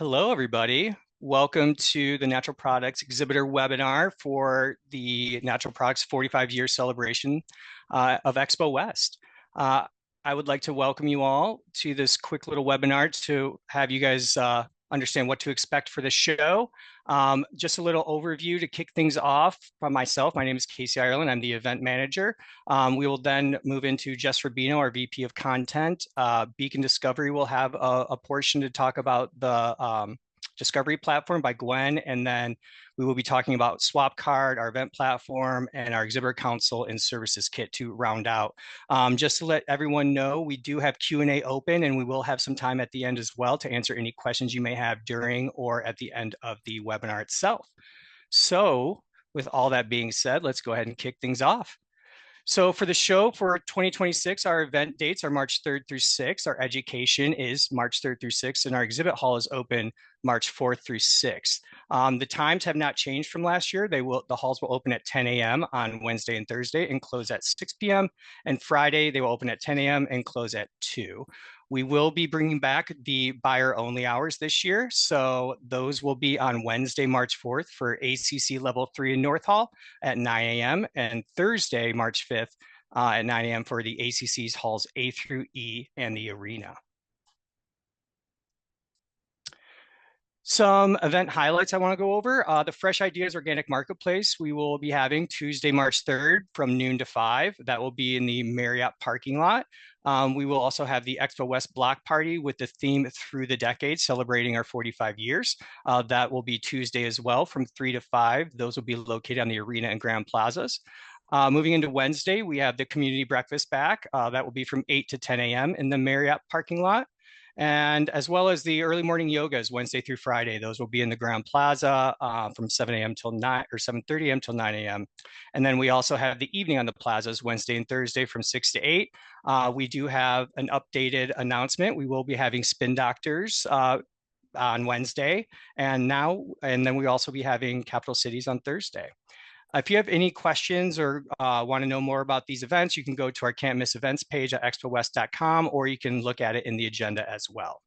Hello, everybody. Welcome to the Natural Products Exhibitor webinar for the Natural Products 45-year celebration of Expo West. I would like to welcome you all to this quick little webinar to have you guys understand what to expect for the show. Just a little overview to kick things off from myself. My name is Casey Ireland. I'm the event manager. We will then move into Jess Rubino, our VP of content. Beacon Discovery will have a portion to talk about the Discovery platform by Gwen, and then we will be talking about Swapcard, our event platform, and our Exhibitor Council and Services Kit to round out. Just to let everyone know, we do have Q&A open, and we will have some time at the end as well to answer any questions you may have during or at the end of the webinar itself. So with all that being said, let's go ahead and kick things off. So for the show for 2026, our event dates are March 3rd through 6th. Our education is March 3rd through 6th, and our exhibit hall is open March 4th through 6th. The times have not changed from last year. The halls will open at 10 a.m. on Wednesday and Thursday and close at 6 p.m. And Friday, they will open at 10 a.m. and close at 2. We will be bringing back the buyer-only hours this year. So those will be on Wednesday, March 4th for ACC Level 3 in North Hall at 9 a.m. and Thursday, March 5th at 9 a.m. for the ACC's halls A through E and the arena. Some event highlights I want to go over. The Fresh Ideas Organic Marketplace we will be having Tuesday, March 3rd from noon to 5. That will be in the Marriott parking lot. We will also have the Expo West Block Party with the theme Through the Decades, celebrating our 45 years. That will be Tuesday as well from 3 to 5. Those will be located on the arena and Grand Plazas. Moving into Wednesday, we have the community breakfast back. That will be from 8 to 10 a.m. in the Marriott parking lot. And as well as the early morning yogas Wednesday through Friday. Those will be in the Grand Plaza from 7 a.m. till 9 or 7:30 a.m. till 9 a.m. And then we also have the evening on the plazas Wednesday and Thursday from 6 to 8. We do have an updated announcement. We will be having Spin Doctors on Wednesday, and then we also be having Capital Cities on Thursday. If you have any questions or want to know more about these events, you can go to our Can't Miss Events page at expowest.com, or you can look at it in the agenda as well.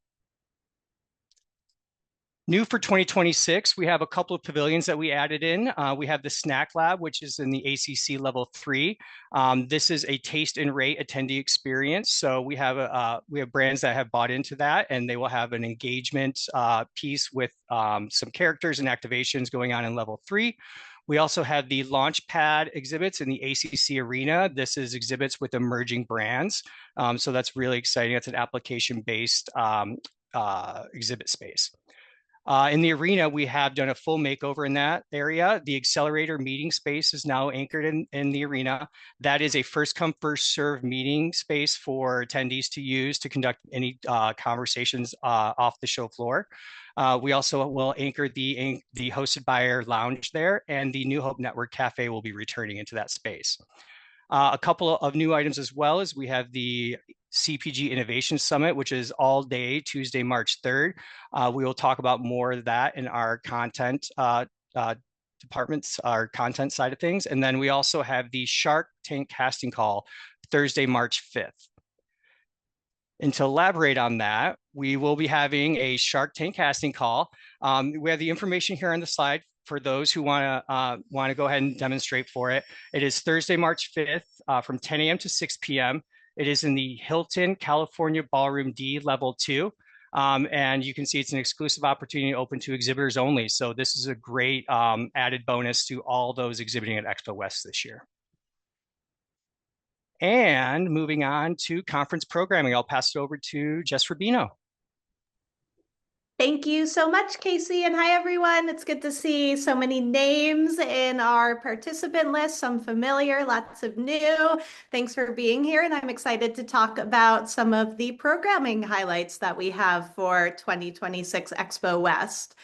New for 2026, we have a couple of pavilions that we added in. We have the Snack Lab, which is in the ACC Level 3. This is a taste and rate attendee experience. So we have brands that have bought into that, and they will have an engagement piece with some characters and activations going on in Level 3. We also have the Launchpad exhibits in the ACC Arena. This is exhibits with emerging brands. So that's really exciting. That's an application-based exhibit space. In the arena, we have done a full makeover in that area. The accelerator meeting space is now anchored in the arena. That is a first come, first serve meeting space for attendees to use to conduct any conversations off the show floor. We also will anchor the hosted buyer lounge there, and the New Hope Network Cafe will be returning into that space. A couple of new items as well as we have the CPG Innovation Summit, which is all day Tuesday, March 3rd. We will talk about more of that in our content departments, our content side of things. And then we also have the Shark Tank casting call Thursday, March 5th. And to elaborate on that, we will be having a Shark Tank casting call. We have the information here on the slide for those who want to go ahead and demonstrate for it. It is Thursday, March 5th from 10 a.m. to 6 p.m. It is in the Hilton California Ballroom D Level 2. And you can see it's an exclusive opportunity open to exhibitors only. So this is a great added bonus to all those exhibiting at Expo West this year. And moving on to conference programming, I'll pass it over to Jess Rubino. Thank you so much, Casey. And hi, everyone. It's good to see so many names in our participant list, some familiar, lots of new. Thanks for being here. And I'm excited to talk about some of the programming highlights that we have for 2026 Expo West.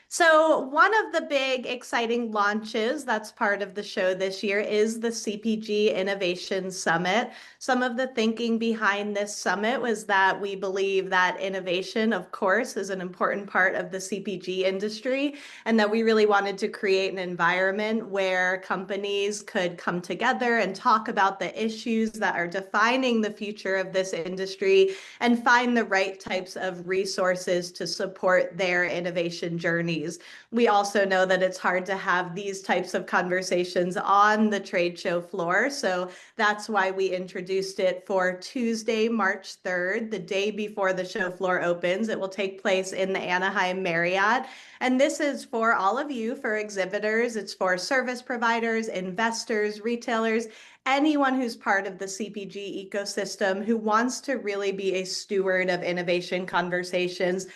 So, one of the big exciting launches that's part of the show this year is the CPG Innovation Summit. Some of the thinking behind this summit was that we believe that innovation, of course, is an important part of the CPG industry, and that we really wanted to create an environment where companies could come together and talk about the issues that are defining the future of this industry and find the right types of resources to support their innovation journeys. We also know that it's hard to have these types of conversations on the trade show floor. So that's why we introduced it for Tuesday, March 3rd, the day before the show floor opens. It will take place in the Anaheim Marriott. And this is for all of you, for exhibitors, it's for service providers, investors, retailers, anyone who's part of the CPG ecosystem who wants to really be a steward of innovation conversations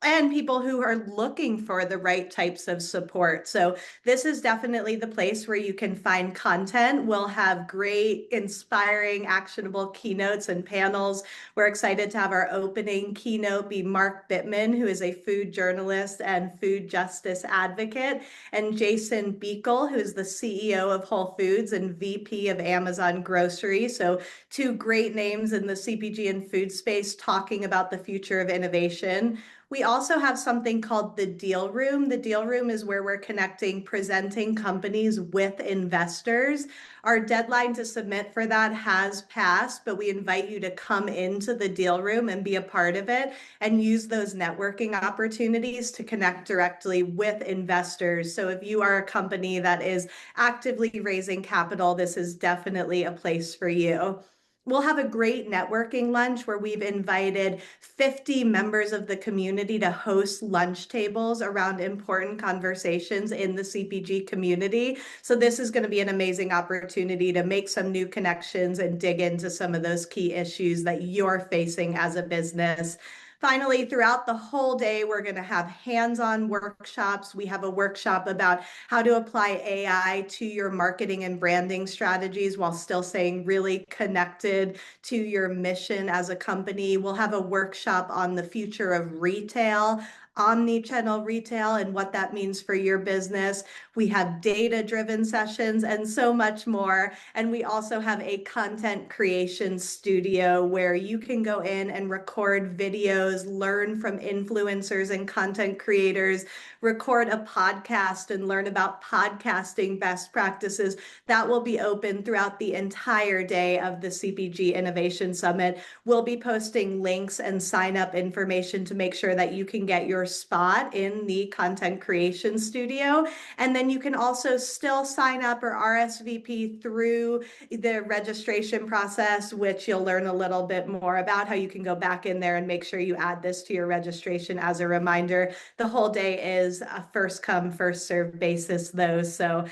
and people who are looking for the right types of support. So this is definitely the place where you can find content. We'll have great, inspiring, actionable keynotes and panels. We're excited to have our opening keynote be Mark Bittman, who is a food journalist and food justice advocate, and Jason Beekle, who is the CEO of Whole Foods and VP of Amazon Grocery. So two great names in the CPG and food space talking about the future of innovation. We also have something called the Deal Room. The Deal Room is where we're connecting presenting companies with investors. Our deadline to submit for that has passed, but we invite you to come into the Deal Room and be a part of it and use those networking opportunities to connect directly with investors. So if you are a company that is actively raising capital, this is definitely a place for you. We'll have a great networking lunch where we've invited 50 members of the community to host lunch tables around important conversations in the CPG community. So this is going to be an amazing opportunity to make some new connections and dig into some of those key issues that you're facing as a business. Finally, throughout the whole day, we're going to have hands-on workshops. We have a workshop about how to apply AI to your marketing and branding strategies while still staying really connected to your mission as a company. We'll have a workshop on the future of retail, omni-channel retail, and what that means for your business. We have data-driven sessions and so much more. And we also have a content creation studio where you can go in and record videos, learn from influencers and content creators, record a podcast and learn about podcasting best practices. That will be open throughout the entire day of the CPG Innovation Summit. We'll be posting links and sign up information to make sure that you can get your spot in the content creation studio. And then you can also still sign up or RSVP through the registration process, which you'll learn a little bit more about how you can go back in there and make sure you add this to your registration as a reminder. The whole day is a first come, first served basis though. So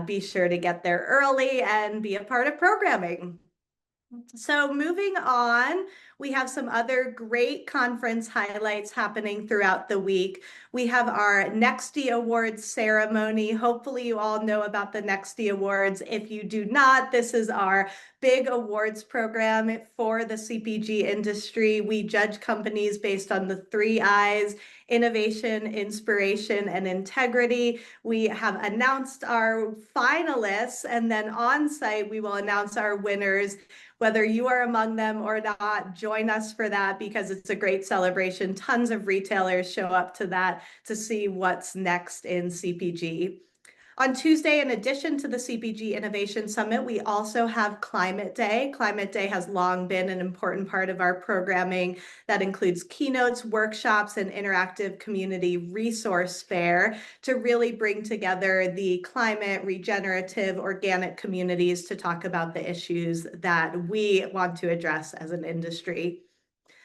be sure to get there early and be a part of programming. So moving on, we have some other great conference highlights happening throughout the week. We have our Nexty Awards ceremony. Hopefully you all know about the Nexty Awards. If you do not, this is our big awards program for the CPG industry. We judge companies based on the 3 I's: innovation, inspiration, and integrity. We have announced our finalists, and then on site, we will announce our winners. Whether you are among them or not, join us for that because it's a great celebration. Tons of retailers show up to that to see what's next in CPG. On Tuesday, in addition to the CPG Innovation Summit, we also have Climate Day. Climate Day has long been an important part of our programming that includes keynotes, workshops, and interactive community resource fair to really bring together the climate, regenerative, organic communities to talk about the issues that we want to address as an industry.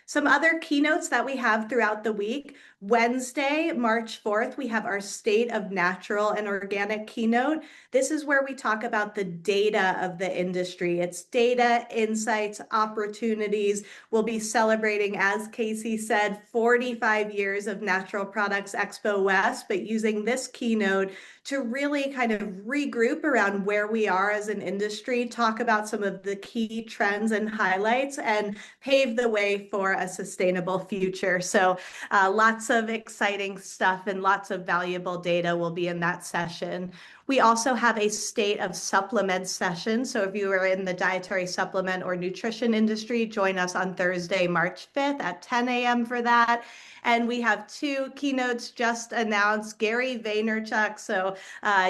Some other keynotes that we have throughout the week. Wednesday, March 4th, we have our State of Natural and Organic keynote. This is where we talk about the data of the industry. It's data, insights, opportunities. We'll be celebrating, as Casey said, 45 years of Natural Products Expo West, but using this keynote to really kind of regroup around where we are as an industry, talk about some of the key trends and highlights, and pave the way for a sustainable future. So lots of exciting stuff and lots of valuable data will be in that session. We also have a state of supplements session. So if you are in the dietary supplement or nutrition industry, join us on Thursday, March 5th at 10 a.m. for that. And we have two keynotes just announced. Gary Vaynerchuk, so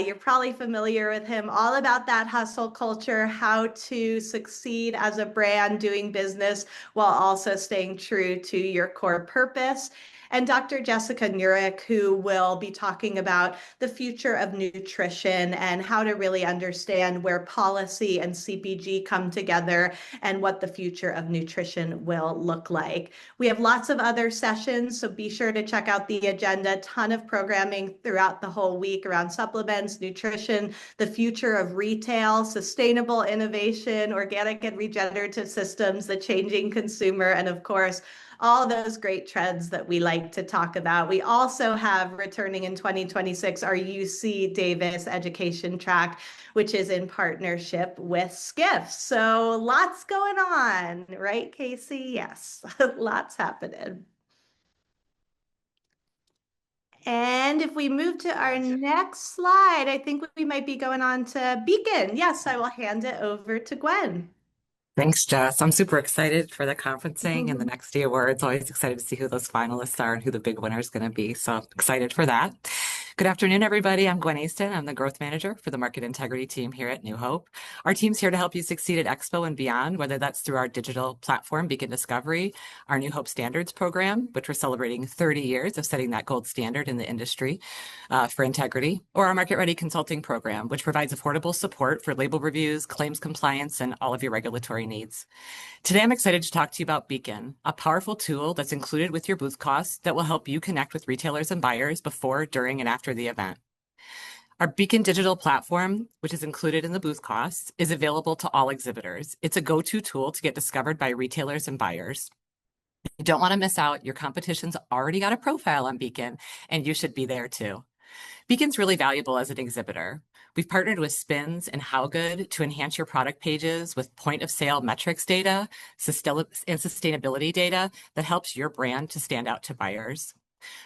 you're probably familiar with him, all about that hustle culture, how to succeed as a brand doing business while also staying true to your core purpose. And Dr. Jessica Nurek, who will be talking about the future of nutrition and how to really understand where policy and CPG come together and what the future of nutrition will look like. We have lots of other sessions, so be sure to check out the agenda. Ton of programming throughout the whole week around supplements, nutrition, the future of retail, sustainable innovation, organic and regenerative systems, the changing consumer, and of course, all those great trends that we like to talk about. We also have, returning in 2026, our UC Davis education track, which is in partnership with Skiff. So lots going on, right, Casey? Yes, lots happening. And if we move to our next slide, I think we might be going on to Beacon. Yes, I will hand it over to Gwen. Thanks, Jess. I'm super excited for the conferencing and the Next Day Awards. Always excited to see who those finalists are and who the big winner is going to be. So excited for that. Good afternoon, everybody. I'm Gwen Easton. I'm the growth manager for the market integrity team here at New Hope. Our team's here to help you succeed at Expo and beyond, whether that's through our digital platform, Beacon Discovery, our New Hope Standards program, which we're celebrating 30 years of setting that gold standard in the industry for integrity, or our Market Ready Consulting program, which provides affordable support for label reviews, claims compliance, and all of your regulatory needs. Today, I'm excited to talk to you about Beacon, a powerful tool that's included with your booth costs that will help you connect with retailers and buyers before, during, and after the event. Our Beacon digital platform, which is included in the booth costs, is available to all exhibitors. It's a go-to tool to get discovered by retailers and buyers. You don't want to miss out. Your competition's already got a profile on Beacon, and you should be there too. Beacon's really valuable as an exhibitor. We've partnered with Spins and How Good to enhance your product pages with point of sale metrics data and sustainability data that helps your brand to stand out to buyers.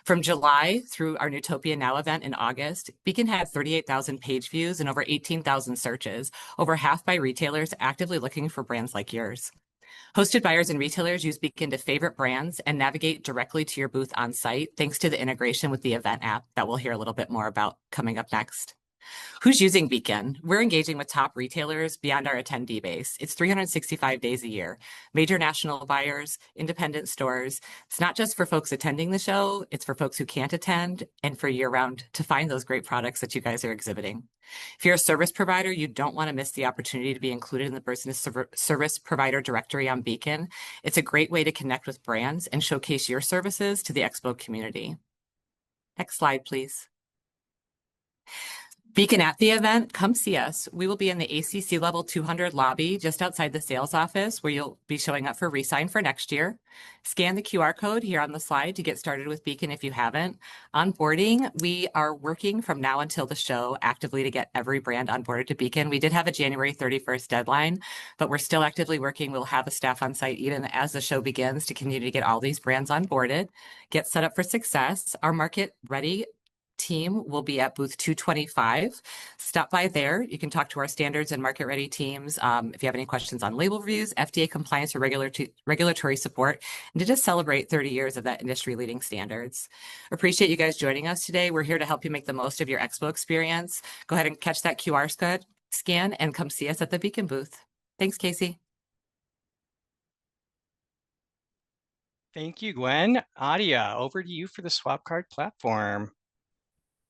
From July through our Newtopia Now event in August, Beacon had 38,000 page views and over 18,000 searches, over half by retailers actively looking for brands like yours. Hosted buyers and retailers use Beacon to favorite brands and navigate directly to your booth on site, thanks to the integration with the event app that we'll hear a little bit more about coming up next. Who's using Beacon? We're engaging with top retailers beyond our attendee base. It's 365 days a year. Major national buyers, independent stores. It's not just for folks attending the show, it's for folks who can't attend and for year-round to find those great products that you guys are exhibiting. If you're a service provider, you don't want to miss the opportunity to be included in the business service provider directory on Beacon. It's a great way to connect with brands and showcase your services to the Expo community. Next slide, please. Beacon at the event, come see us. We will be in the ACC Level 200 lobby just outside the sales office where you'll be showing up for re-sign for next year. Scan the QR code here on the slide to get started with Beacon if you haven't. Onboarding, we are working from now until the show actively to get every brand onboarded to Beacon. We did have a January 31st deadline, but we're still actively working. We'll have a staff on site even as the show begins to continue to get all these brands onboarded, get set up for success. Our Market Ready team will be at booth 225. Stop by there. You can talk to our standards and market ready teams if you have any questions on label reviews, FDA compliance, or regulatory support, and to just celebrate 30 years of that industry leading standards. Appreciate you guys joining us today. We're here to help you make the most of your Expo experience. Go ahead and catch that QR scan and come see us at the Beacon booth. Thanks, Casey. Thank you, Gwen. Adia, over to you for the Swapcard platform.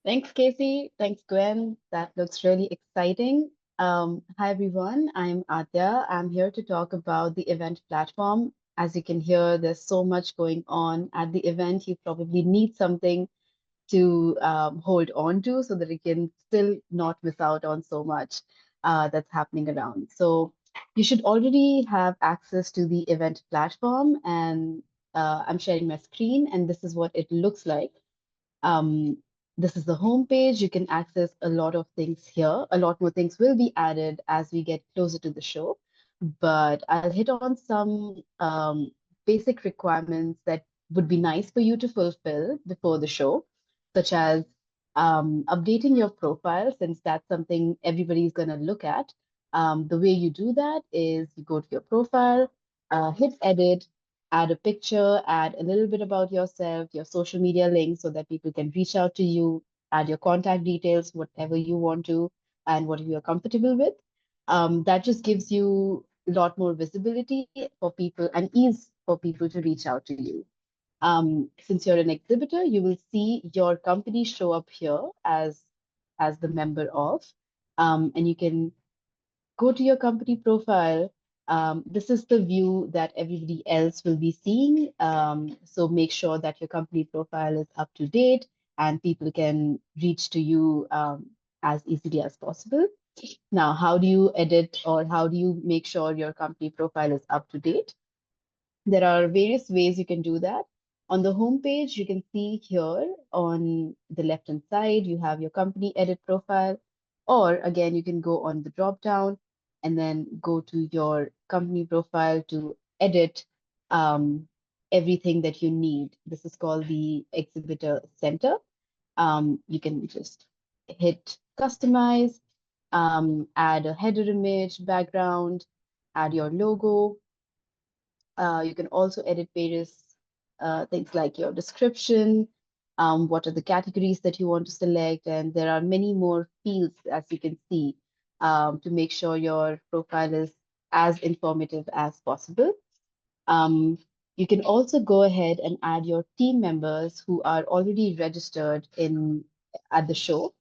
Thanks, Casey. Thanks, Gwen. That looks really exciting. Hi, everyone. I'm Adya. I'm here to talk about the event platform. As you can hear, there's so much going on at the event. You probably need something to hold on to so that you can still not miss out on so much that's happening around. So you should already have access to the event platform, and I'm sharing my screen, and this is what it looks like. This is the home page. You can access a lot of things here. A lot more things will be added as we get closer to the show, but I'll hit on some basic requirements that would be nice for you to fulfill before the show, such as updating your profile, since that's something everybody's going to look at. The way you do that is you go to your profile, hit edit, add a picture, add a little bit about yourself, your social media links so that people can reach out to you, add your contact details, whatever you want to, and what you are comfortable with. That just gives you a lot more visibility for people and ease for people to reach out to you. Since you're an exhibitor, you will see your company show up here as the member of, and you can go to your company profile. This is the view that everybody else will be seeing. So make sure that your company profile is up to date and people can reach to you as easily as possible. Now, how do you edit or how do you make sure your company profile is up to date? There are various ways you can do that. On the home page, you can see here on the left-hand side, you have your company edit profile, or again, you can go on the drop-down and then go to your company profile to edit everything that you need. This is called the Exhibitor Center. You can just hit customize, add a header image, background, add your logo. You can also edit various things like your description, what are the categories that you want to select, and there are many more fields, as you can see, to make sure your profile is as informative as possible. You can also go ahead and add your team members who are already registered at the show.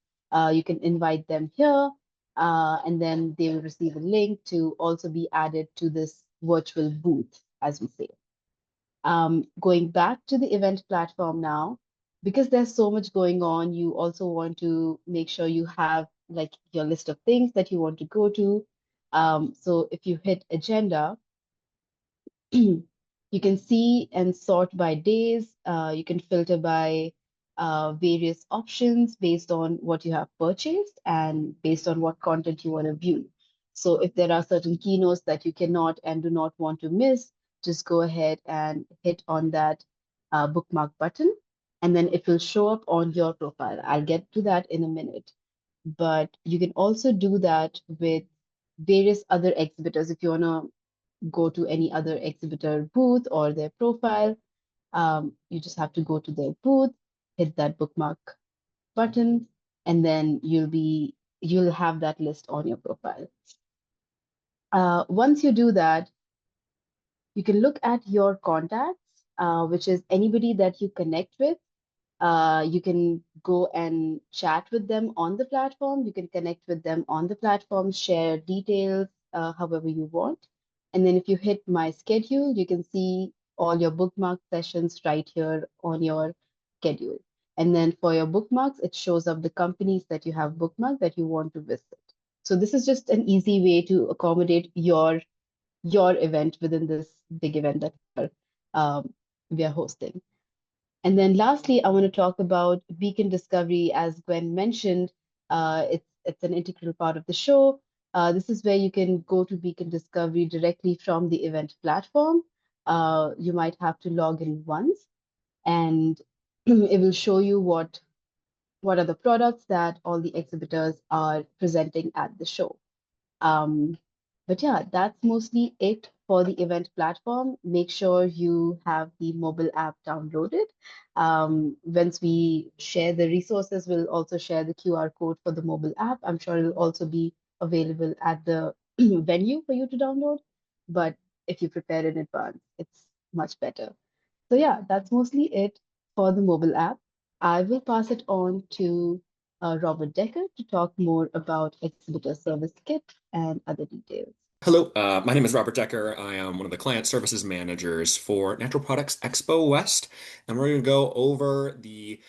You can invite them here, and then they will receive a link to also be added to this virtual booth, as we say. Going back to the event platform now, because there's so much going on, you also want to make sure you have like your list of things that you want to go to. So if you hit agenda, you can see and sort by days. You can filter by various options based on what you have purchased and based on what content you want to view. So if there are certain keynotes that you cannot and do not want to miss, just go ahead and hit on that bookmark button, and then it will show up on your profile. I'll get to that in a minute. But you can also do that with various other exhibitors. If you want to go to any other exhibitor booth or their profile, you just have to go to their booth, hit that bookmark button, and then you'll have that list on your profile. Once you do that, you can look at your contacts, which is anybody that you connect with. You can go and chat with them on the platform. You can connect with them on the platform, share details, however you want. And then if you hit my schedule, you can see all your bookmark sessions right here on your schedule. And then for your bookmarks, it shows up the companies that you have bookmarked that you want to visit. So this is just an easy way to accommodate your event within this big event that we are hosting. And then lastly, I want to talk about Beacon Discovery. As Gwen mentioned, it's an integral part of the show. This is where you can go to Beacon Discovery directly from the event platform. You might have to log in once, and it will show you what are the products that all the exhibitors are presenting at the show. But yeah, that's mostly it for the event platform. Make sure you have the mobile app downloaded. Once we share the resources, we'll also share the QR code for the mobile app. I'm sure it'll also be available at the venue for you to download. But if you prepare in advance, it's much better. So yeah, that's mostly it for the mobile app. I will pass it on to Robert Decker to talk more about Exhibitor Service Kit and other details. Hello, my name is Robert Decker. I am one of the client services managers for Natural Products Expo West, and we're going to go over the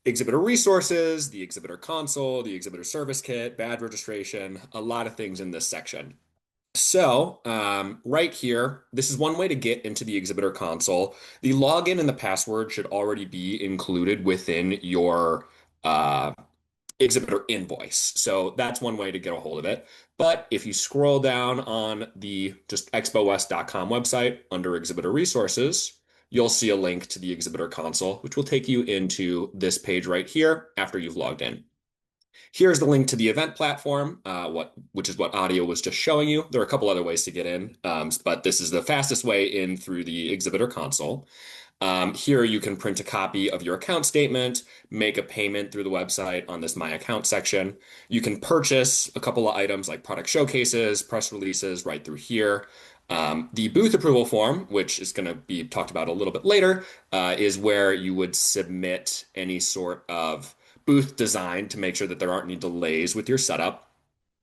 exhibitor resources, the exhibitor console, the exhibitor service kit, badge registration, a lot of things in this section. So, right here, this is one way to get into the exhibitor console. The login and the password should already be included within your exhibitor invoice. So that's one way to get a hold of it. But if you scroll down on the just expowest.com website under exhibitor resources, you'll see a link to the exhibitor console, which will take you into this page right here after you've logged in. Here's the link to the event platform, which is what Audio was just showing you. There are a couple other ways to get in, but this is the fastest way in through the exhibitor console. Here you can print a copy of your account statement, make a payment through the website on this My Account section. You can purchase a couple of items like product showcases, press releases right through here. The booth approval form, which is going to be talked about a little bit later, is where you would submit any sort of booth design to make sure that there aren't any delays with your setup.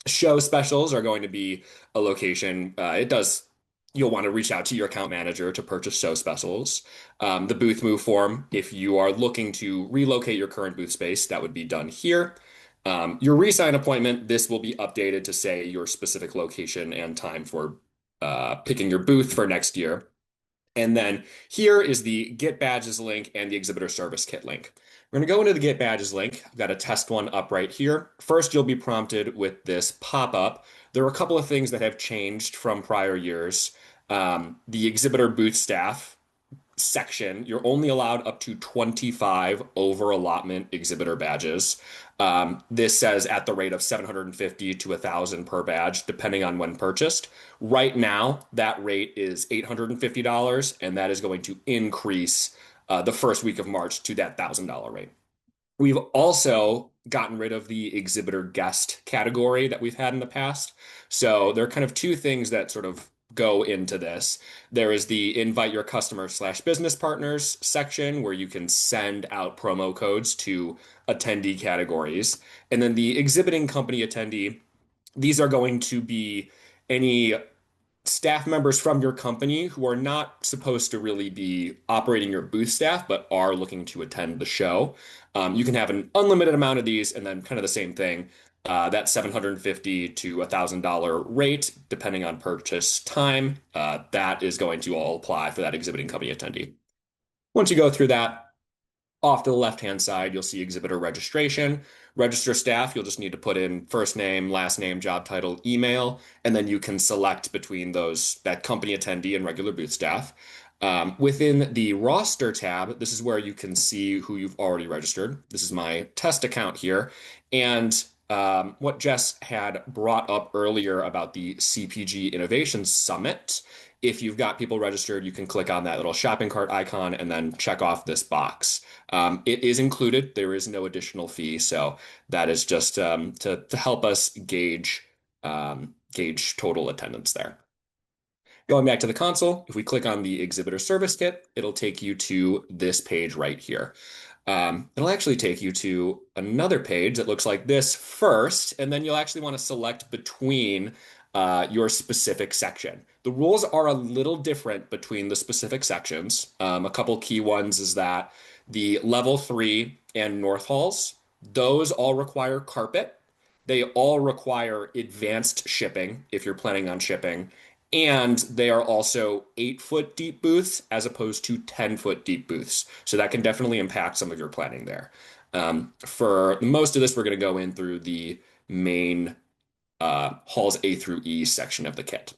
Show specials are going to be a location. You'll want to reach out to your account manager to purchase show specials. The booth move form, if you are looking to relocate your current booth space, that would be done here. Your re-sign appointment, this will be updated to say your specific location and time for picking your booth for next year. And then here is the Get Badges link and the Exhibitor Service Kit link. We're going to go into the Get Badges link. I've got a test one up right here. First, you'll be prompted with this pop-up. There are a couple of things that have changed from prior years. The exhibitor booth staff section, you're only allowed up to 25 over allotment exhibitor badges. This says at the rate of 750 to 1,000 per badge, depending on when purchased. Right now, that rate is $850, and that is going to increase the first week of March to that $1,000 rate. We've also gotten rid of the exhibitor guest category that we've had in the past. So there are kind of two things that sort of go into this. There is the invite your customers/business partners section where you can send out promo codes to attendee categories. And then the exhibiting company attendee, these are going to be any staff members from your company who are not supposed to really be operating your booth staff, but are looking to attend the show. You can have an unlimited amount of these, and then kind of the same thing. That $750 to $1,000 rate, depending on purchase time, that is going to all apply for that exhibiting company attendee. Once you go through that, off to the left-hand side, you'll see exhibitor registration. Register staff, you'll just need to put in first name, last name, job title, email, and then you can select between that company attendee and regular booth staff. Within the roster tab, this is where you can see who you've already registered. This is my test account here. And what Jess had brought up earlier about the CPG Innovation Summit, if you've got people registered, you can click on that little shopping cart icon and then check off this box. It is included. There is no additional fee. So that is just to help us gauge total attendance there. Going back to the console, if we click on the Exhibitor Service Kit, it'll take you to this page right here. It'll actually take you to another page that looks like this first, and then you'll actually want to select between your specific section. The rules are a little different between the specific sections. A couple key ones is that the level 3 and North Halls, those all require carpet. They all require advanced shipping if you're planning on shipping. And they are also 8-foot deep booths as opposed to 10-foot deep booths. So that can definitely impact some of your planning there. For most of this, we're going to go in through the main halls A through E section of the kit.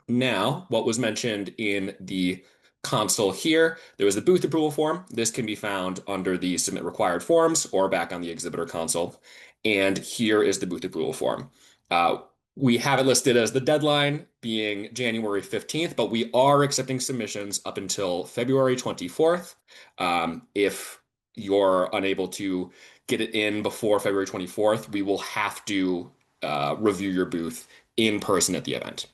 Now, what was mentioned in the console here, there was the booth approval form. This can be found under the submit required forms or back on the exhibitor console. And here is the booth approval form. We have it listed as the deadline being January 15th, but we are accepting submissions up until February 24th. If you're unable to get it in before February 24th, we will have to review your booth in person at the event.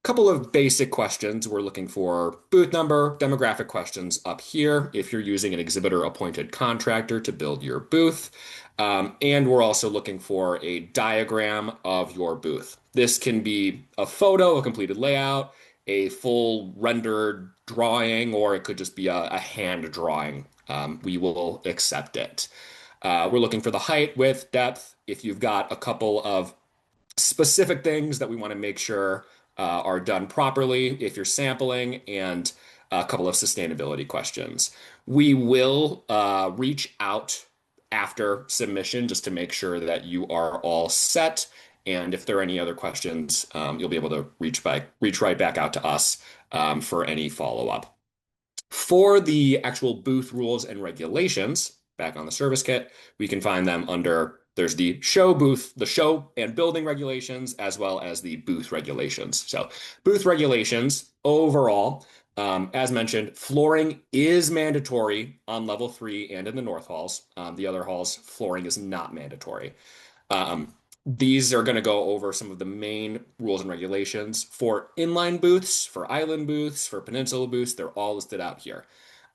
Couple of basic questions. We're looking for booth number, demographic questions up here if you're using an exhibitor appointed contractor to build your booth. And we're also looking for a diagram of your booth. This can be a photo, a completed layout, a full rendered drawing, or it could just be a hand drawing. We will accept it. We're looking for the height, width, depth. If you've got a couple of specific things that we want to make sure are done properly, if you're sampling, and a couple of sustainability questions. We will reach out after submission just to make sure that you are all set. And if there are any other questions, you'll be able to reach right back out to us for any follow-up. For the actual booth rules and regulations, back on the service kit, we can find them under, there's the show and building regulations, as well as the booth regulations. So booth regulations overall, as mentioned, flooring is mandatory on level 3 and in the north halls. The other halls, flooring is not mandatory. These are going to go over some of the main rules and regulations for inline booths, for island booths, for peninsula booths. They're all listed out here.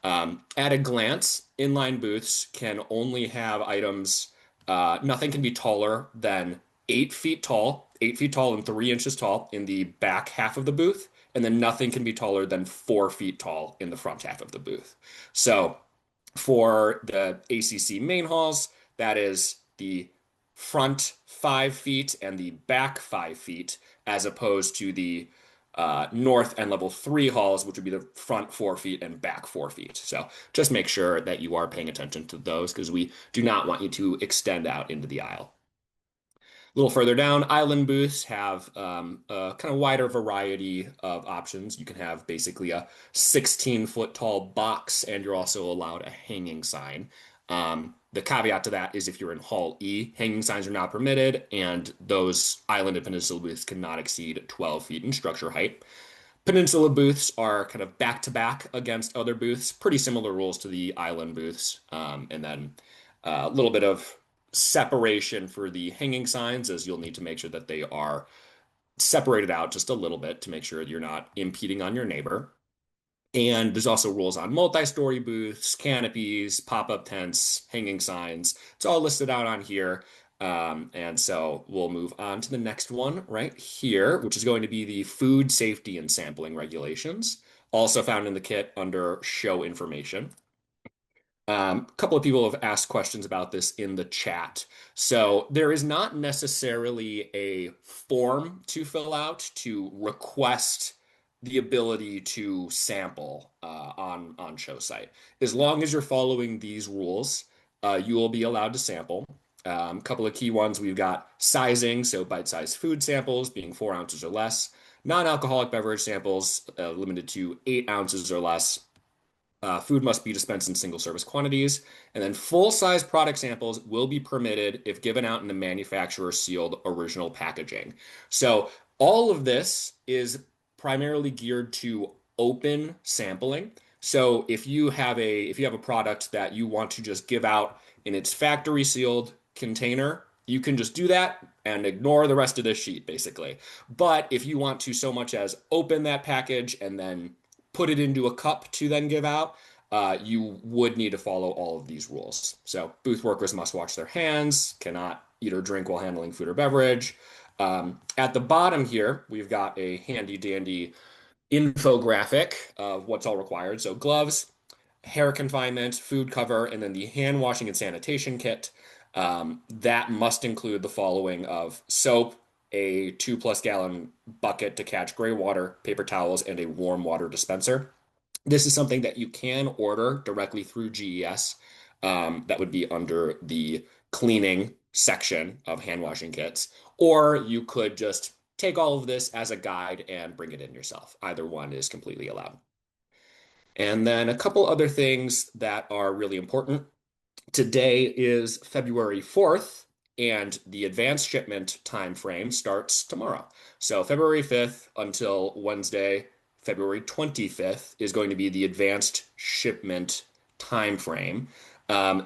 At a glance, inline booths can only have items, nothing can be taller than 8 feet tall and 3 inches tall in the back half of the booth, and then nothing can be taller than 4 feet tall in the front half of the booth. So for the ACC main halls, that is the front 5 feet and the back 5 feet, as opposed to the north and level 3 halls, which would be the front 4 feet and back 4 feet. So just make sure that you are paying attention to those, because we do not want you to extend out into the aisle. A little further down, island booths have a kind of wider variety of options. You can have basically a 16-foot tall box, and you're also allowed a hanging sign. The caveat to that is if you're in Hall E, hanging signs are not permitted, and those island and peninsula booths cannot exceed 12 feet in structure height. Peninsula booths are kind of back-to-back against other booths, pretty similar rules to the island booths, and then a little bit of separation for the hanging signs, as you'll need to make sure that they are separated out just a little bit to make sure you're not impeding on your neighbor. And there's also rules on multi-story booths, canopies, pop-up tents, hanging signs. It's all listed out on here. And so we'll move on to the next one right here, which is going to be the food safety and sampling regulations, also found in the kit under show information. A couple of people have asked questions about this in the chat. So there is not necessarily a form to fill out to request the ability to sample on show site. As long as you're following these rules, you will be allowed to sample. A couple of key ones, we've got sizing, so bite-sized food samples being 4 ounces or less, non-alcoholic beverage samples limited to 8 ounces or less. Food must be dispensed in single-service quantities, and then full-size product samples will be permitted if given out in the manufacturer-sealed original packaging. So all of this is primarily geared to open sampling. So if you have a product that you want to just give out in its factory-sealed container, you can just do that and ignore the rest of this sheet, basically. But if you want to so much as open that package and then put it into a cup to then give out, you would need to follow all of these rules. So booth workers must wash their hands, cannot eat or drink while handling food or beverage. At the bottom here, we've got a handy dandy infographic of what's all required. So gloves, hair confinement, food cover, and then the hand washing and sanitation kit. That must include the following of soap, a 2+ gallon bucket to catch gray water, paper towels, and a warm water dispenser. This is something that you can order directly through GES. That would be under the cleaning section of hand washing kits, or you could just take all of this as a guide and bring it in yourself. Either one is completely allowed. And then a couple other things that are really important. Today is February 4th, and the advanced shipment time frame starts tomorrow. So February 5th until Wednesday, February 25th is going to be the advanced shipment time frame.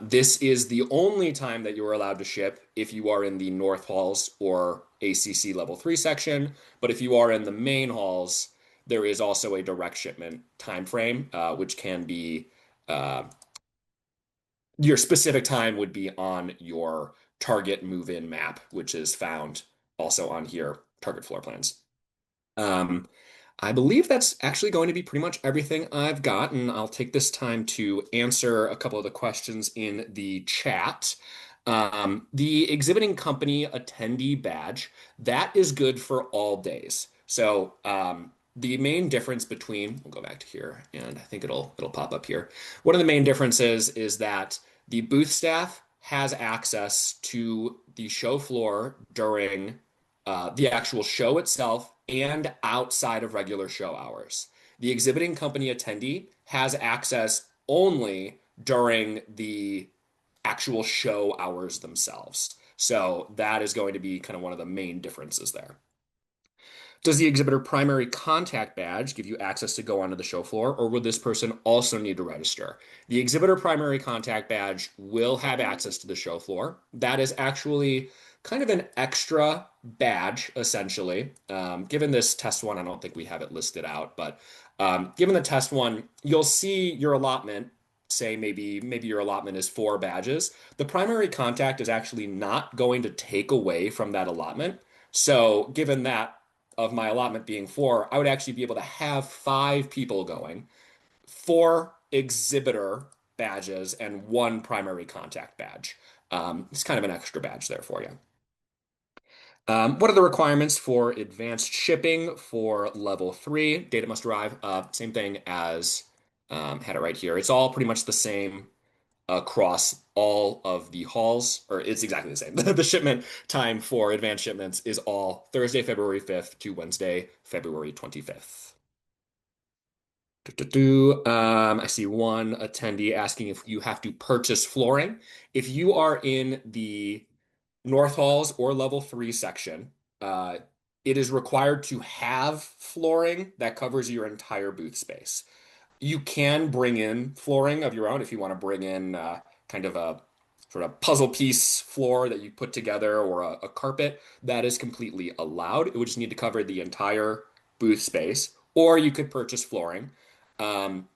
This is the only time that you are allowed to ship if you are in the North Halls or ACC Level 3 section. But if you are in the main halls, there is also a direct shipment time frame, which can be your specific time would be on your target move-in map, which is found also on here, target floor plans. I believe that's actually going to be pretty much everything I've got, and I'll take this time to answer a couple of the questions in the chat. The exhibiting company attendee badge, that is good for all days. So the main difference between, we'll go back to here, and I think it'll pop up here. One of the main differences is that the booth staff has access to the show floor during the actual show itself and outside of regular show hours. The exhibiting company attendee has access only during the actual show hours themselves. So that is going to be kind of one of the main differences there. Does the exhibitor primary contact badge give you access to go onto the show floor, or would this person also need to register? The exhibitor primary contact badge will have access to the show floor. That is actually kind of an extra badge, essentially. Given this test one, I don't think we have it listed out, but given the test one, you'll see your allotment. Say maybe your allotment is 4 badges. The primary contact is actually not going to take away from that allotment. So given that, of my allotment being 4, I would actually be able to have 5 people going, 4 exhibitor badges and 1 primary contact badge. It's kind of an extra badge there for you. What are the requirements for advanced shipping for level 3? Data must arrive. Same thing as had it right here. It's all pretty much the same across all of the halls, or it's exactly the same. The shipment time for advanced shipments is all Thursday, February 5th to Wednesday, February 25th. I see one attendee asking if you have to purchase flooring. If you are in the North Halls or level 3 section, it is required to have flooring that covers your entire booth space. You can bring in flooring of your own if you want to bring in kind of a sort of puzzle piece floor that you put together, or a carpet. That is completely allowed. It would just need to cover the entire booth space, or you could purchase flooring. On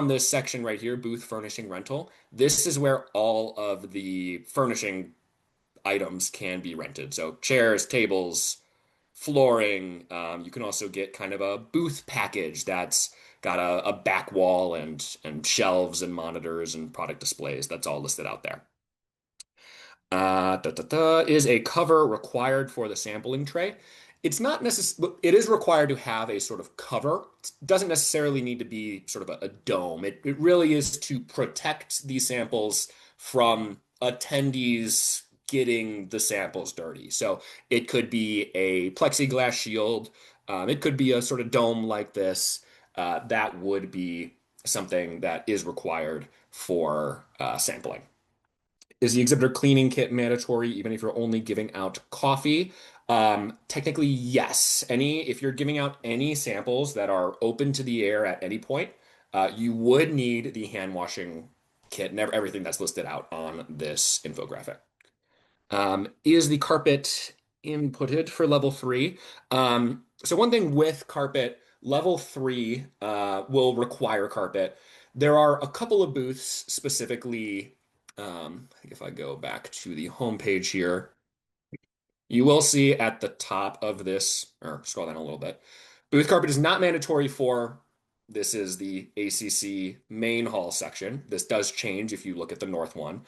this section right here, booth furnishing rental, this is where all of the furnishing items can be rented. So chairs, tables, flooring. You can also get kind of a booth package that's got a back wall and shelves and monitors and product displays. That's all listed out there. Is a cover required for the sampling tray? It's not necessary. It is required to have a sort of cover. It doesn't necessarily need to be sort of a dome. It really is to protect these samples from attendees getting the samples dirty. So it could be a plexiglass shield. It could be a sort of dome like this. That would be something that is required for sampling. Is the exhibitor cleaning kit mandatory even if you're only giving out coffee? Technically, yes. If you're giving out any samples that are open to the air at any point, you would need the hand washing kit and everything that's listed out on this infographic. Is the carpet inputted for level 3? So one thing with carpet, level 3 will require carpet. There are a couple of booths specifically. I think if I go back to the homepage here, you will see at the top of this, or scroll down a little bit, booth carpet is not mandatory for, this is the ACC main hall section. This does change if you look at the north one.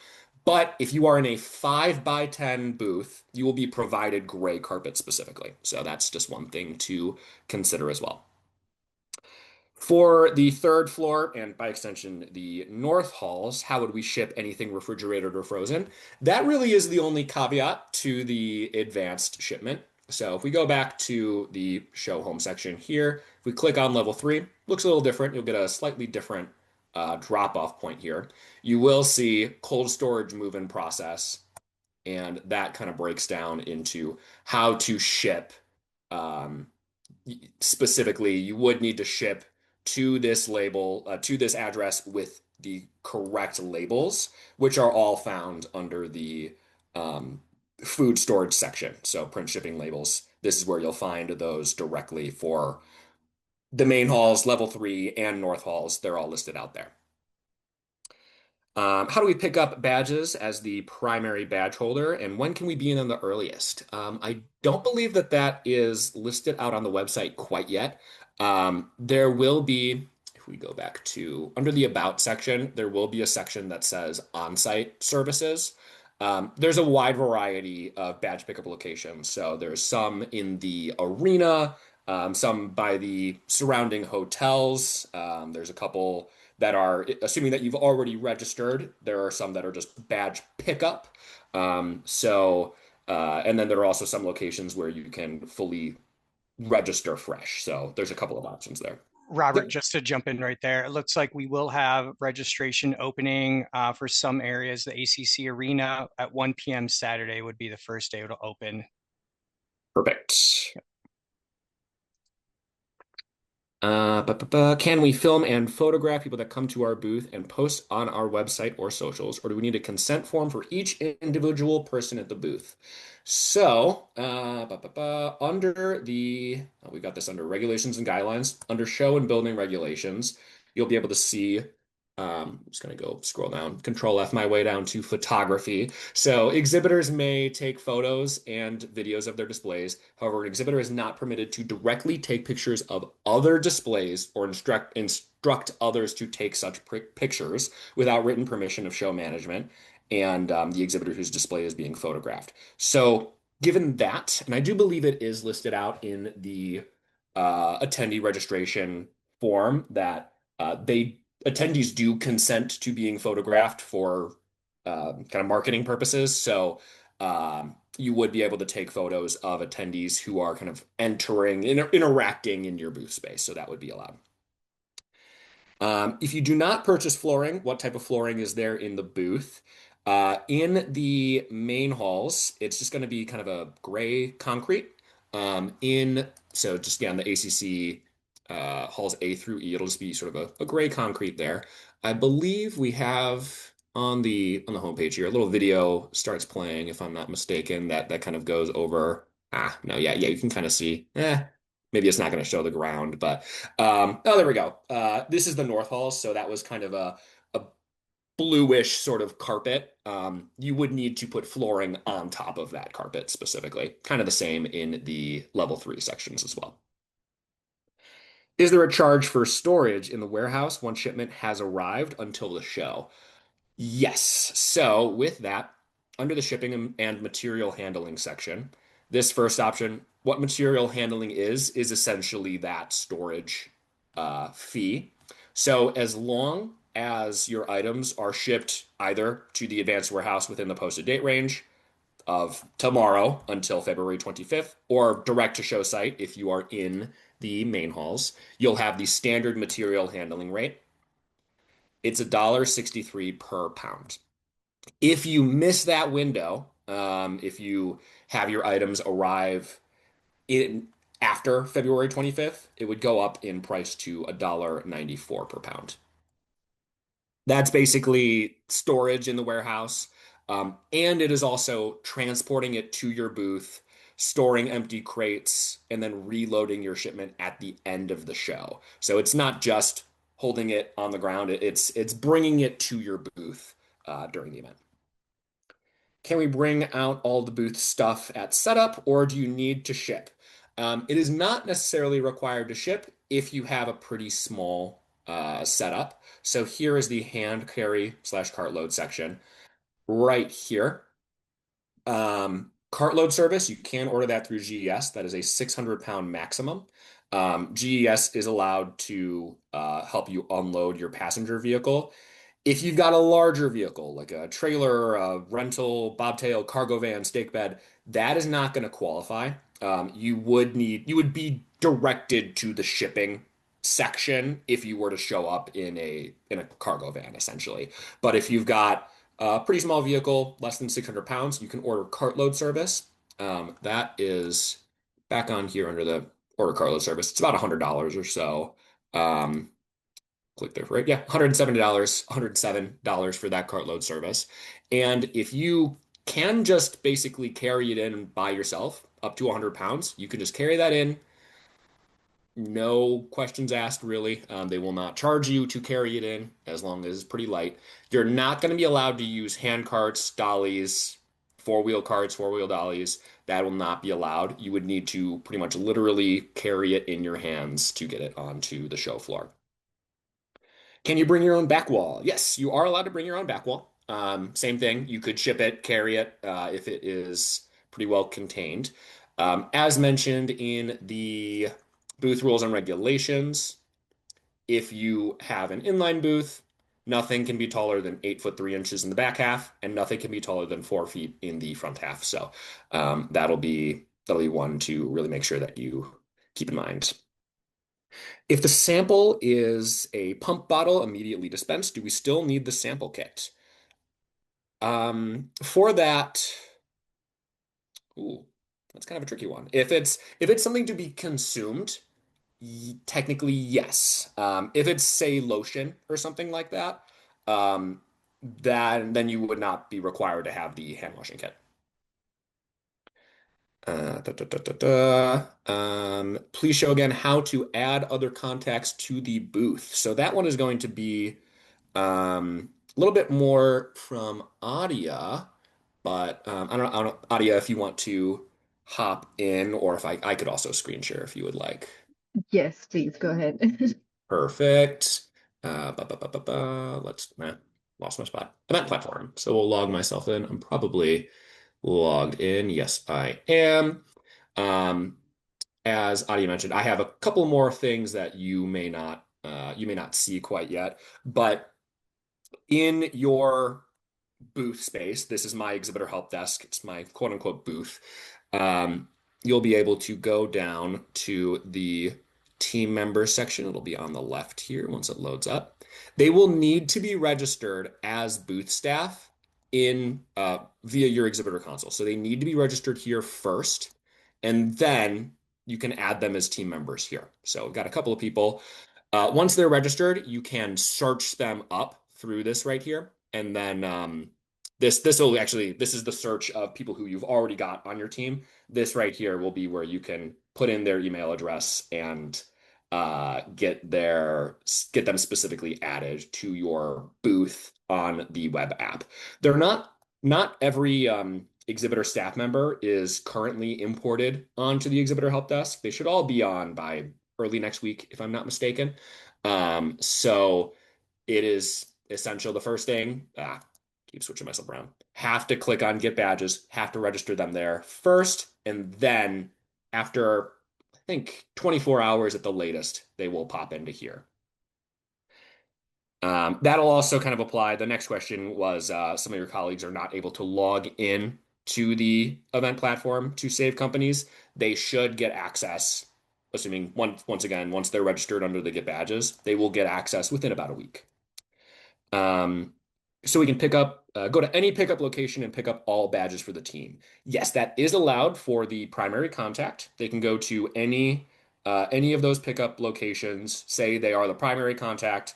But if you are in a 5x10 booth, you will be provided gray carpet specifically. So that's just one thing to consider as well. For the 3rd floor, and by extension, the north halls, how would we ship anything refrigerated or frozen? That really is the only caveat to the advanced shipment. So if we go back to the show home section here, if we click on level 3, looks a little different. You'll get a slightly different drop-off point here. You will see cold storage move-in process, and that kind of breaks down into how to ship. Specifically, you would need to ship to this address with the correct labels, which are all found under the food storage section. So print shipping labels, this is where you'll find those directly for the main halls, level 3 and north halls. They're all listed out there. How do we pick up badges as the primary badge holder, and when can we be in them the earliest? I don't believe that is listed out on the website quite yet. There will be, if we go back to under the About section, there will be a section that says on-site services. There's a wide variety of badge pickup locations. So there's some in the arena, some by the surrounding hotels. There's a couple that are, assuming that you've already registered, there are some that are just badge pickup. And then there are also some locations where you can fully register fresh. So there's a couple of options there. Robert, Yep. just to jump in right there, it looks like we will have registration opening for some areas. The ACC Arena at 1 p.m. Saturday would be the first day it'll open. Perfect. Can we film and photograph people that come to our booth and post on our website or socials, or do we need a consent form for each individual person at the booth? So, under the, we got this under regulations and guidelines, under show and building regulations, you'll be able to see, I'm just going to go scroll down, Control F my way down to photography. So exhibitors may take photos and videos of their displays. However, an exhibitor is not permitted to directly take pictures of other displays or instruct others to take such pictures without written permission of show management and the exhibitor whose display is being photographed. So given that, and I do believe it is listed out in the attendee registration form that attendees do consent to being photographed for kind of marketing purposes. So you would be able to take photos of attendees who are kind of interacting in your booth space. So that would be allowed. If you do not purchase flooring, what type of flooring is there in the booth? In the main halls, it's just going to be kind of a gray concrete. So just on the ACC halls A through E, it'll just be sort of a gray concrete there. I believe we have on the homepage here a little video starts playing, if I'm not mistaken, that kind of goes over. No, yeah, you can kind of see. Maybe it's not going to show the ground, but oh, there we go. This is the North Hall, so that was kind of a bluish sort of carpet. You would need to put flooring on top of that carpet specifically. Kind of the same in the level 3 sections as well. Is there a charge for storage in the warehouse once shipment has arrived until the show? Yes. So with that, under the shipping and material handling section, this first option, what material handling is essentially that storage fee. So as long as your items are shipped either to the advanced warehouse within the posted date range of tomorrow until February 25th, or direct to show site if you are in the main halls, you'll have the standard material handling rate. It's $1.63 per pound. If you miss that window, if you have your items arrive in after February 25th, it would go up in price to $1.94 per pound. That's basically storage in the warehouse. And it is also transporting it to your booth, storing empty crates, and then reloading your shipment at the end of the show. So it's not just holding it on the ground, it's bringing it to your booth during the event. Can we bring out all the booth stuff at setup, or do you need to ship? It is not necessarily required to ship if you have a pretty small setup. So here is the hand carry / cartload section right here. Cartload service, you can order that through GES. That is a 600-pound maximum. GES is allowed to help you unload your passenger vehicle. If you've got a larger vehicle, like a trailer, a rental, bobtail, cargo van, stake bed, that is not going to qualify. You would be directed to the shipping section if you were to show up in a cargo van, essentially. But if you've got a pretty small vehicle, less than 600 pounds, you can order cartload service. That is back on here under the order cartload service. It's about $100 or so. Click there, right? Yeah, $107 for that cartload service. And if you can just basically carry it in by yourself, up to 100 pounds, you can just carry that in. No questions asked, really. They will not charge you to carry it in as long as it's pretty light. You're not going to be allowed to use hand carts, dollies, four-wheel carts, four-wheel dollies. That will not be allowed. You would need to pretty much literally carry it in your hands to get it onto the show floor. Can you bring your own back wall? Yes, you are allowed to bring your own back wall. Same thing. You could ship it, carry it if it is pretty well contained. As mentioned in the booth rules and regulations, If you have an inline booth, nothing can be taller than 8 foot 3 inches in the back half, and nothing can be taller than 4 feet in the front half. So that'll be one to really make sure that you keep in mind. If the sample is a pump bottle immediately dispensed, do we still need the sample kit? For that, ooh, that's kind of a tricky one. If it's something to be consumed, technically yes. If it's say lotion or something like that, then you would not be required to have the hand washing kit. Please show again how to add other contacts to the booth. So that one is going to be a little bit more from Adia, but I don't know, Adia, if you want to hop in, or if I could also screen share if you would like. Yes, please go ahead. Perfect. Let's lost my spot. Event platform. So we'll log myself in. I'm probably logged in. Yes, I am. Um, as Adi mentioned, I have a couple more things that you may not see quite yet, but in your booth space, this is my exhibitor help desk. It's my quote unquote booth. Um, you'll be able to go down to the team members section. It'll be on the left here once it loads up. They will need to be registered as booth staff in via your exhibitor console. So they need to be registered here first, and then you can add them as team members here. So we've got a couple of people. Once they're registered, you can search them up through this right here, and then this is the search of people who you've already got on your team. This right here will be where you can put in their email address and get them specifically added to your booth on the web app. They're not every exhibitor staff member is currently imported onto the exhibitor help desk. They should all be on by early next week, if I'm not mistaken. So it is essential. The first thing, keep switching myself around, have to click on get badges, have to register them there first, and then after, I think, 24 hours at the latest, they will pop into here. That'll also kind of apply. The next question was some of your colleagues are not able to log in to the event platform to save companies. They should get access, assuming once again, once they're registered under the get badges, they will get access within about a week. So we can go to any pickup location and pick up all badges for the team. Yes, that is allowed for the primary contact. They can go to any of those pickup locations, say they are the primary contact.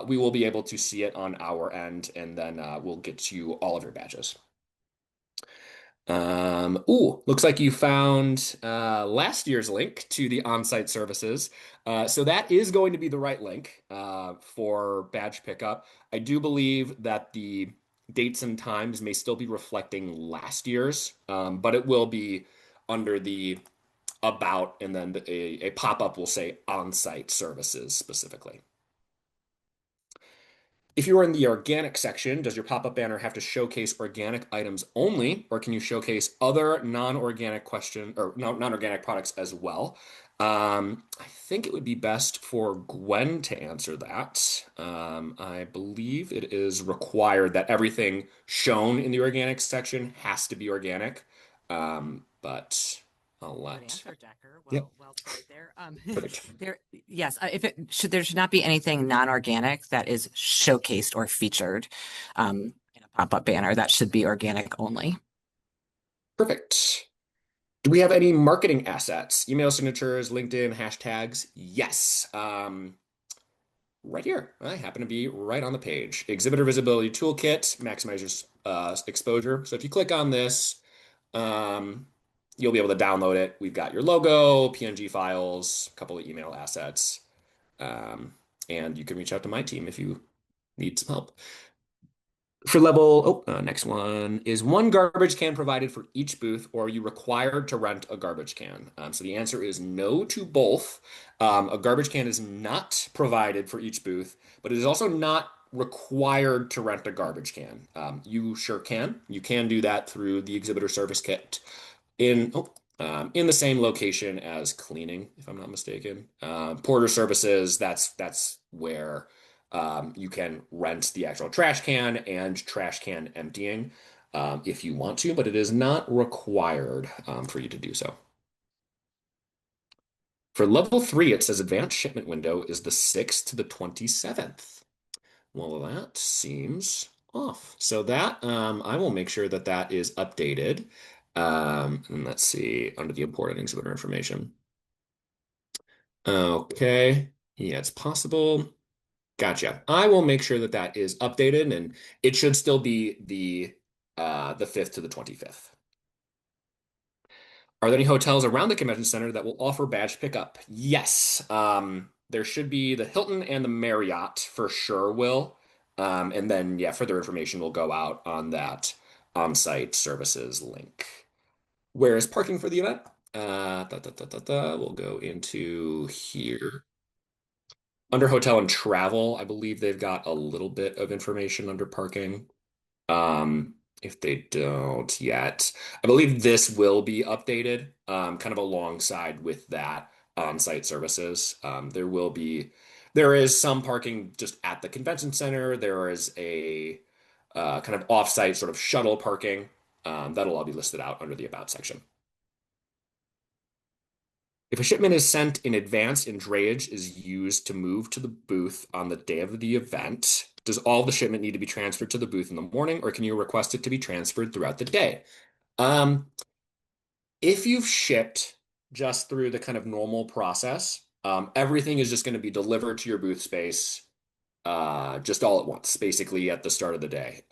We will be able to see it on our end, and then we'll get you all of your badges. Looks like you found last year's link to the on-site services. So that is going to be the right link for badge pickup. I do believe that the dates and times may still be reflecting last year's, but it will be under the about, and then a pop-up will say on-site services specifically. If you are in the organic section, does your pop-up banner have to showcase organic items only, or can you showcase other non-organic non-organic products as well? I think it would be best for Gwen to answer that. I believe it is required that everything shown in the organic section has to be organic. But I'll Good let. answer, Decker. Yep. Well played there. Perfect. Yes, there should not be anything non-organic that is showcased or featured in a pop-up banner. That should be organic only. Perfect. Do we have any marketing assets? Email signatures, LinkedIn, hashtags? Yes. Right here. I happen to be right on the page. Exhibitor Visibility Toolkit maximizes exposure. So if you click on this, you'll be able to download it. We've got your logo, PNG files, a couple of email assets, and you can reach out to my team if you need some help. For next one is one garbage can provided for each booth, or are you required to rent a garbage can? So the answer is no to both. A garbage can is not provided for each booth, but it is also not required to rent a garbage can. You sure can. You can do that through the Exhibitor Service Kit in the same location as cleaning, if I'm not mistaken. Porter services, that's where you can rent the actual trash can and trash can emptying if you want to, but it is not required for you to do so. For level 3, it says advanced shipment window is the 6th to the 27th. Well, that seems off. So that I will make sure that that is updated. And let's see, under the important exhibitor information. Okay. Yeah, it's possible. Gotcha. I will make sure that that is updated, and it should still be the 5th to the 25th. Are there any hotels around the convention center that will offer badge pickup? Yes. There should be the Hilton and the Marriott for sure will. And then, yeah, further information will go out on that on-site services link. Where is parking for the event? We'll go into here. Under hotel and travel, I believe they've got a little bit of information under parking. Um, if they don't yet, I believe this will be updated, kind of alongside with that on-site services. There is some parking just at the convention center. There is a kind of off-site sort of shuttle parking. That'll all be listed out under the About section. If a shipment is sent in advance and drayage is used to move to the booth on the day of the event, does all the shipment need to be transferred to the booth in the morning, or can you request it to be transferred throughout the day? If you've shipped just through the kind of normal process, everything is just going to be delivered to your booth space just all at once, basically at the start of the day.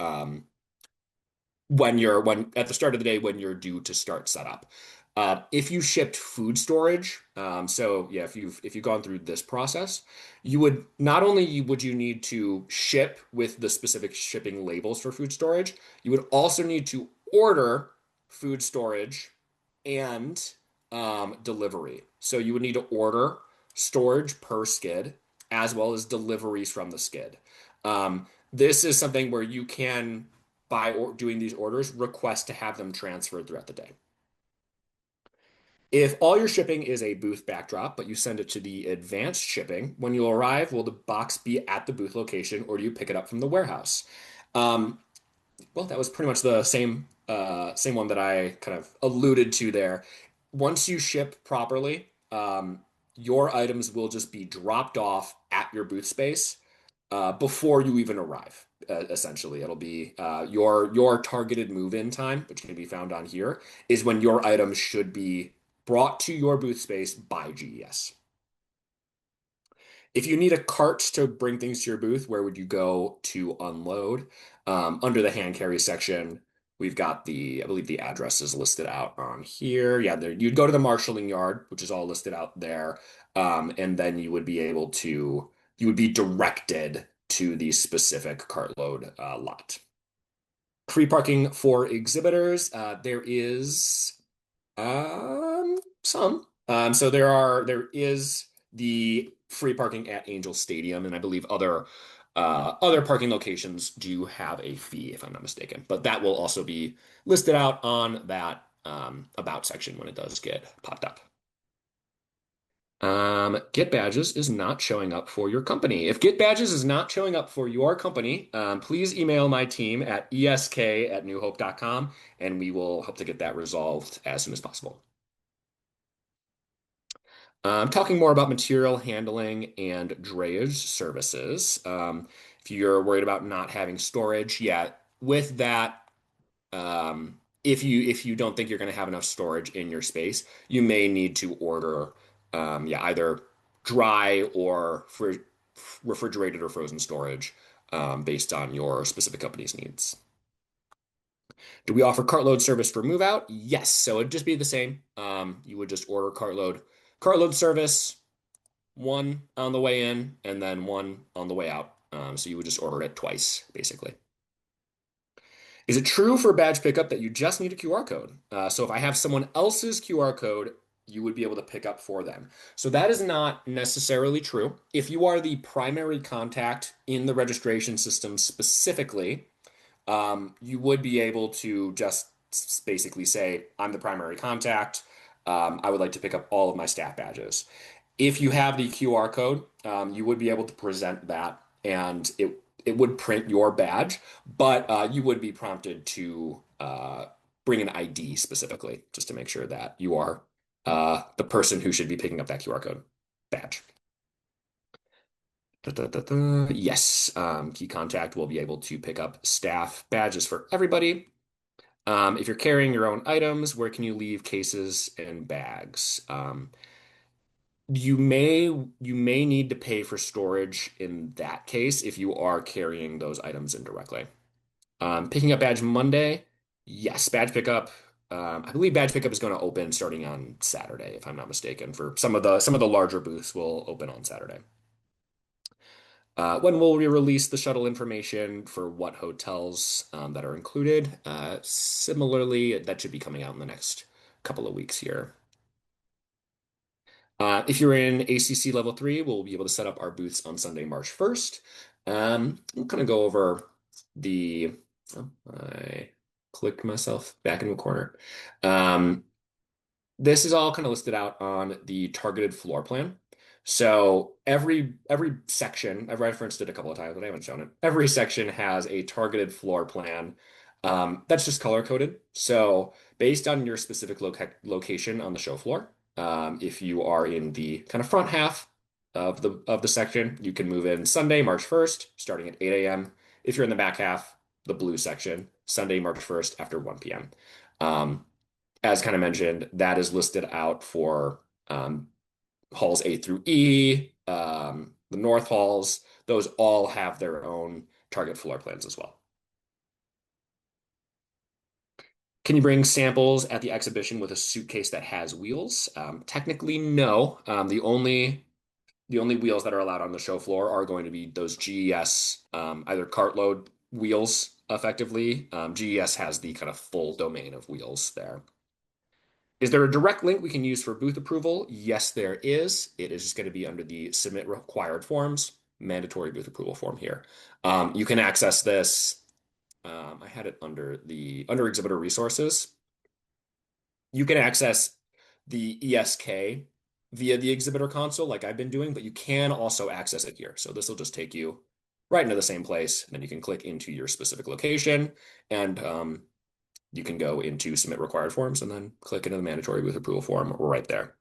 When at the start of the day when you're due to start setup. If you shipped food storage, so yeah, if you've gone through this process, you would not only would you need to ship with the specific shipping labels for food storage, you would also need to order food storage and delivery. So you would need to order storage per skid as well as deliveries from the skid. This is something where you can, by doing these orders, request to have them transferred throughout the day. If all your shipping is a booth backdrop, but you send it to the advanced shipping, when you arrive, will the box be at the booth location or do you pick it up from the warehouse? Well, that was pretty much the same one that I kind of alluded to there. Once you ship properly, your items will just be dropped off at your booth space before you even arrive. Essentially, it'll be your targeted move-in time, which can be found on here, is when your items should be brought to your booth space by GES. If you need a cart to bring things to your booth, where would you go to unload? Under the hand carry section, we've got I believe the address is listed out on here. Yeah, you'd go to the marshaling yard, which is all listed out there. And then you would be directed to the specific cartload lot. Free parking for exhibitors, there is some. So there is the free parking at Angel Stadium, and I believe other parking locations do have a fee, if I'm not mistaken. But that will also be listed out on that About section when it does get popped up. Get Badges is not showing up for your company. If Get Badges is not showing up for your company, please email my team at esk@newhope.com, and we will hope to get that resolved as soon as possible. Talking more about material handling and drayage services. If you're worried about not having storage, yeah, with that, if you don't think you're going to have enough storage in your space, you may need to order either dry or refrigerated or frozen storage based on your specific company's needs. Do we offer cartload service for move out? Yes. So it'd just be the same. You would just order cartload service, one on the way in and then one on the way out. So you would just order it twice, basically. Is it true for badge pickup that you just need a QR code? So if I have someone else's QR code, you would be able to pick up for them. So that is not necessarily true. If you are the primary contact in the registration system specifically, you would be able to just basically say, I'm the primary contact. I would like to pick up all of my staff badges. If you have the QR code, you would be able to present that, and it would print your badge, but you would be prompted to bring an ID specifically, just to make sure that you are the person who should be picking up that QR code badge. Yes, key contact will be able to pick up staff badges for everybody. If you're carrying your own items, where can you leave cases and bags? You may need to pay for storage in that case if you are carrying those items indirectly. Picking up badge Monday, yes, badge pickup. I believe badge pickup is going to open starting on Saturday, if I'm not mistaken. For some of the larger booths will open on Saturday. When will we release the shuttle information for what hotels that are included? Similarly, that should be coming out in the next couple of weeks here. If you're in ACC Level 3, we'll be able to set up our booths on Sunday, March 1st. We'll kind of go over the... Oh, I clicked myself back into a corner. This is all kind of listed out on the targeted floor plan. So every section, I've referenced it a couple of times, but I haven't shown it. Every section has a targeted floor plan that's just color coded. So based on your specific location on the show floor, if you are in the kind of front half of the section, you can move in Sunday, March 1st, starting at 8 a.m. If you're in the back half, the blue section, Sunday, March 1st after 1 p.m. As kind of mentioned, that is listed out for halls A through E, the north halls. Those all have their own target floor plans as well. Can you bring samples at the exhibition with a suitcase that has wheels? Technically, no. The only wheels that are allowed on the show floor are going to be those GES, either cartload wheels, effectively. GES has the kind of full domain of wheels there. Is there a direct link we can use for booth approval? Yes, there is. It is just going to be under the submit required forms, mandatory booth approval form here. You can access this. I had it under Exhibitor Resources. You can access the ESK via the exhibitor console like I've been doing, but you can also access it here. So this will just take you right into the same place. And then you can click into your specific location, and you can go into submit required forms and then click into the mandatory booth approval form right there.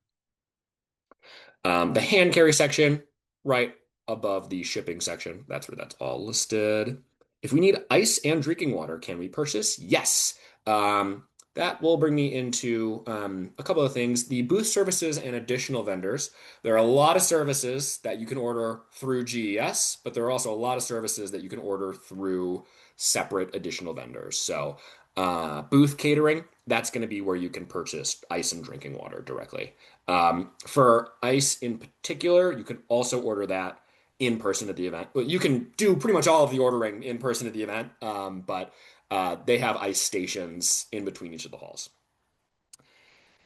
The hand carry section right above the shipping section, that's where that's all listed. If we need ice and drinking water, can we purchase? Yes. That will bring me into a couple of things. The booth services and additional vendors. There are a lot of services that you can order through GES, but there are also a lot of services that you can order through separate additional vendors. So booth catering, that's going to be where you can purchase ice and drinking water directly. For ice in particular, you can also order that in person at the event. You can do pretty much all of the ordering in person at the event, but they have ice stations in between each of the halls.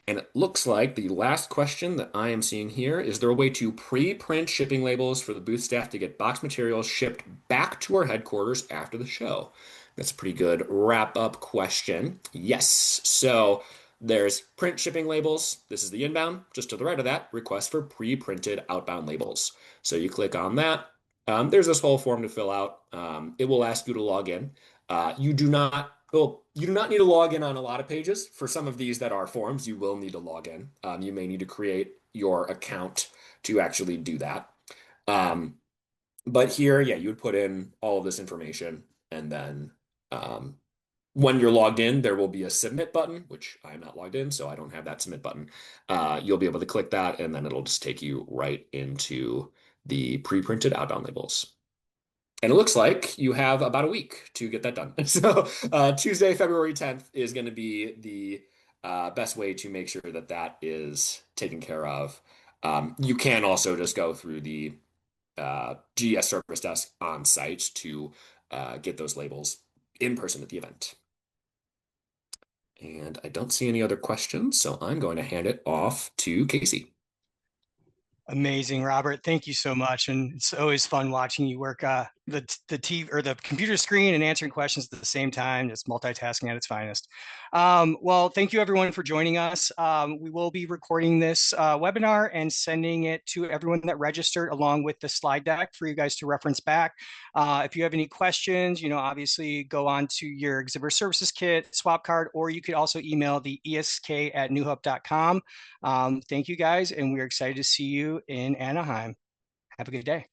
And it looks like the last question that I am seeing here, is there a way to pre-print shipping labels for the booth staff to get box materials shipped back to our headquarters after the show? That's a pretty good wrap-up question. Yes. So there's print shipping labels. This is the inbound. Just to the right of that, request for pre-printed outbound labels. So you click on that. There's this whole form to fill out. It will ask you to log in. You do not need to log in on a lot of pages. For some of these that are forms, you will need to log in. You may need to create your account to actually do that. But here, yeah, you would put in all of this information, and then when you're logged in, there will be a submit button, which I'm not logged in, so I don't have that submit button. You'll be able to click that, and then it'll just take you right into the pre-printed outbound labels. And it looks like you have about a week to get that done. So Tuesday, February 10th is going to be the best way to make sure that that is taken care of. You can also just go through the GES service desk on site to get those labels in person at the event. And I don't see any other questions, so I'm going to hand it off to Casey. Amazing, Robert. Thank you so much. And it's always fun watching you work the computer screen and answering questions at the same time. It's multitasking at its finest. Well, thank you everyone for joining us. We will be recording this webinar and sending it to everyone that registered, along with the slide deck for you guys to reference back. If you have any questions, obviously go on to your Exhibitor Services Kit, Swapcard, or you could also email the esk@newhope.com. Thank you guys, and we're excited to see you in Anaheim. Have a good day.